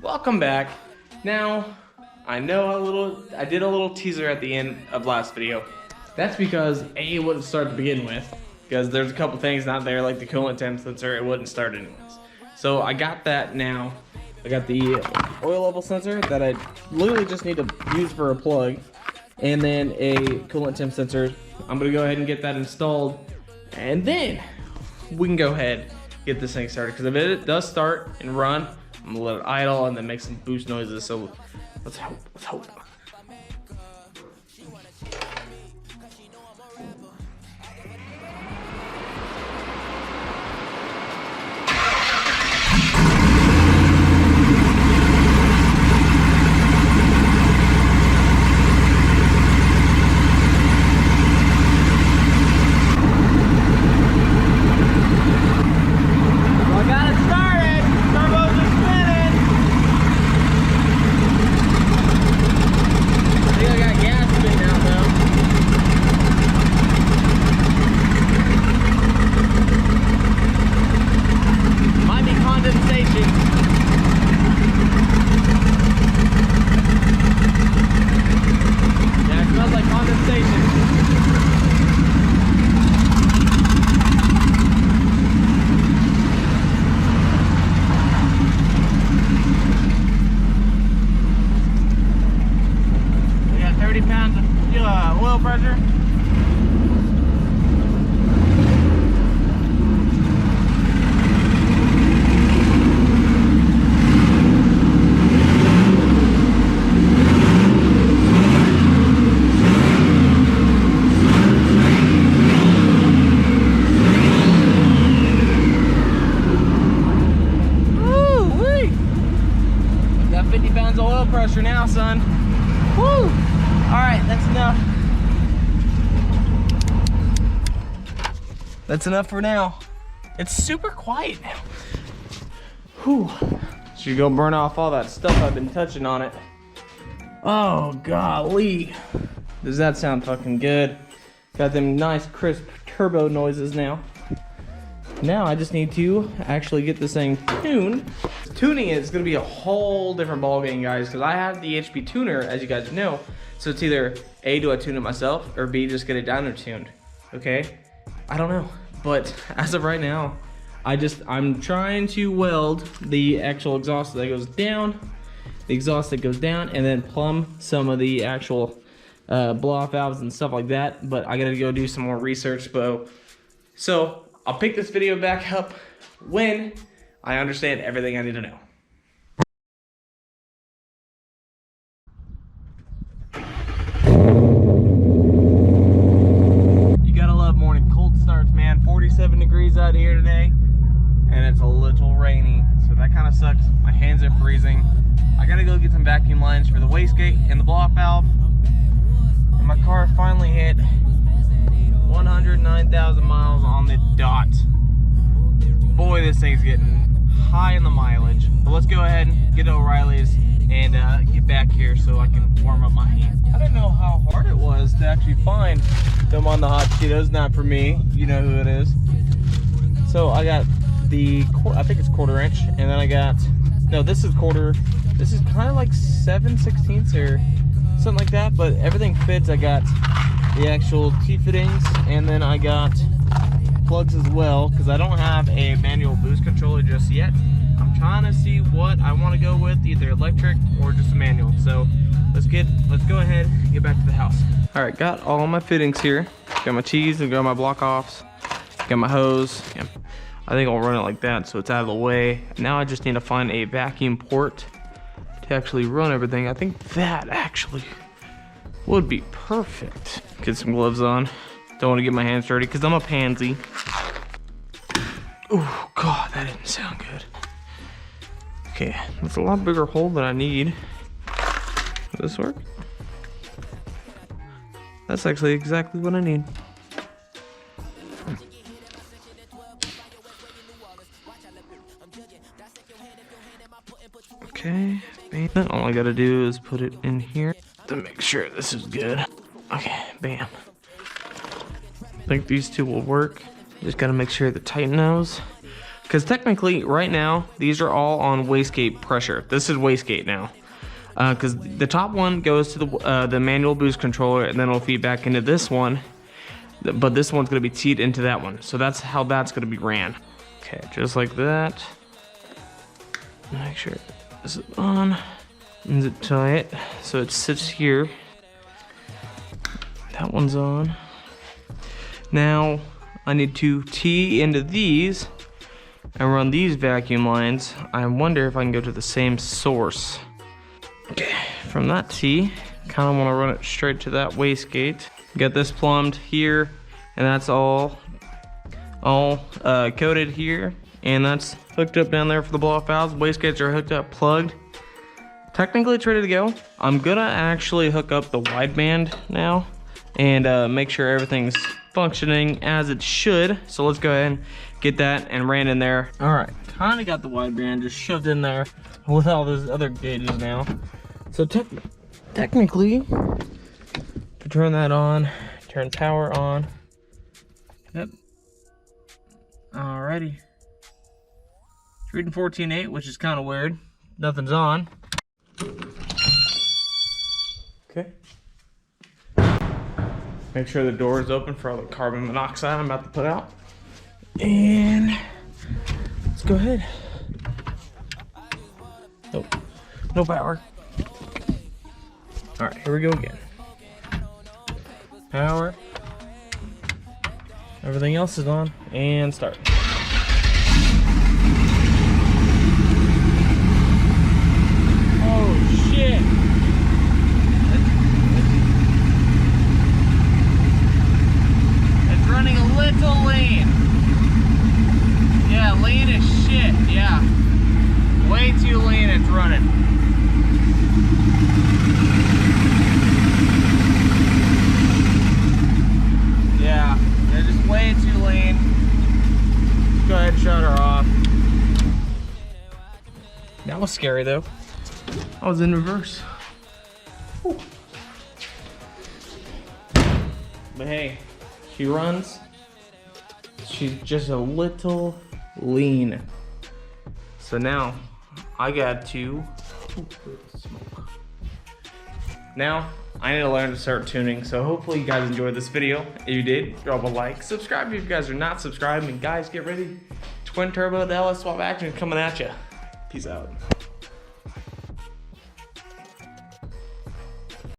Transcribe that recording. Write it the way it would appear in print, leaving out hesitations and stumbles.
Welcome back. Now, I know I did a little teaser at the end of last video. That's because A, it wouldn't start to begin with, because there's a couple things not there, like the coolant temp sensor, it wouldn't start anyways. So I got that now. I got the oil level sensor that I literally just need to use for a plug, and then a coolant temp sensor. I'm gonna go ahead and get that installed, and then we can go ahead and get this thing started, because if it does start and run, I'm gonna let it idle and then make some boost noises. So let's hope. Oil pressure. Woo-wee. Got 50 pounds of oil pressure now, son. Woo! All right, that's enough. That's enough for now. It's super quiet now. Whew. Should go burn off all that stuff I've been touching on it. Oh, golly. Does that sound fucking good? Got them nice crisp turbo noises now. Now I just need to actually get this thing tuned. Tuning it is gonna be a whole different ballgame, guys, because I have the HP tuner, as you guys know. So it's either A, do I tune it myself, or B, just get it dyno tuned, okay? I don't know, but as of right now, I'm trying to weld the actual exhaust that goes down, the exhaust that goes down, and then plumb some of the actual blow-off valves and stuff like that, but I gotta go do some more research, so I'll pick this video back up when I understand everything I need to know. You gotta love morning cold starts, man. 47 degrees out here today, and it's a little rainy, so that kind of sucks. My hands are freezing. I gotta go get some vacuum lines for the wastegate and the blow-off valve, and my car finally hit 109,000 miles on the dot. Boy, this thing's getting high in the mileage. But let's go ahead and get to O'Reilly's and get back here so I can warm up my hands. I didn't know how hard it was to actually find them on the hot Cheetos. Not for me, you know who it is. So I got the, I think it's 1/4 inch, and then I got, no, this is quarter, this is kind of like 7/16 or something like that, but everything fits. I got the actual T-fittings, and then I got plugs as well, because I don't have a manual boost controller just yet. I'm trying to see what I want to go with, either electric or just a manual. So let's go ahead and get back to the house. All right, got all my fittings here. Got my T's, and got my block offs, got my hose. Yeah. I think I'll run it like that so it's out of the way. Now I just need to find a vacuum port to actually run everything. I think that actually would be perfect. Get some gloves on. Don't want to get my hands dirty because I'm a pansy. Oh God, that didn't sound good. Okay, that's a lot bigger hole than I need. Will this work? That's actually exactly what I need. Okay, bam. All I gotta do is put it in here to make sure this is good. Okay, bam. I think these two will work. Just gotta make sure to tighten those Because technically, right now, these are all on wastegate pressure. This is wastegate now. Because the top one goes to the manual boost controller, and then it'll feed back into this one. But this one's going to be teed into that one. So that's how that's going to be ran. Okay, just like that. Make sure this is on. And zip tie it so it sits here. That one's on. Now I need to tee into these and run these vacuum lines. I wonder if I can go to the same source. Okay, from that tee, kind of want to run it straight to that wastegate. Get this plumbed here, and that's all coated here, and that's hooked up down there for the blow-off valves. Wastegates are hooked up, plugged. Technically it's ready to go. I'm gonna actually hook up the wideband now and make sure everything's functioning as it should. So let's go ahead and get that and ran in there. All right, kind of got the wideband just shoved in there with all those other gauges now. So technically, to turn that on, turn power on. Yep. Alrighty. It's reading 14.8, which is kind of weird. Nothing's on. Okay. Make sure the door is open for all the carbon monoxide I'm about to put out. And let's go ahead. Nope. No power. All right, here we go again. Power. Everything else is on, and start. Oh shit! It's running a little lean. Yeah, lean as shit. Yeah, way too lean. It's running. Yeah, they're just way too lean. Let's go ahead and shut her off. That was scary though. I was in reverse. Whew. But hey, she runs. She's just a little lean. So now I got to smoke. Now I need to learn to start tuning, so hopefully you guys enjoyed this video. If you did, drop a like, subscribe if you guys are not subscribed, and guys, get ready. Twin turbo, the LS swap action is coming at you. Peace out.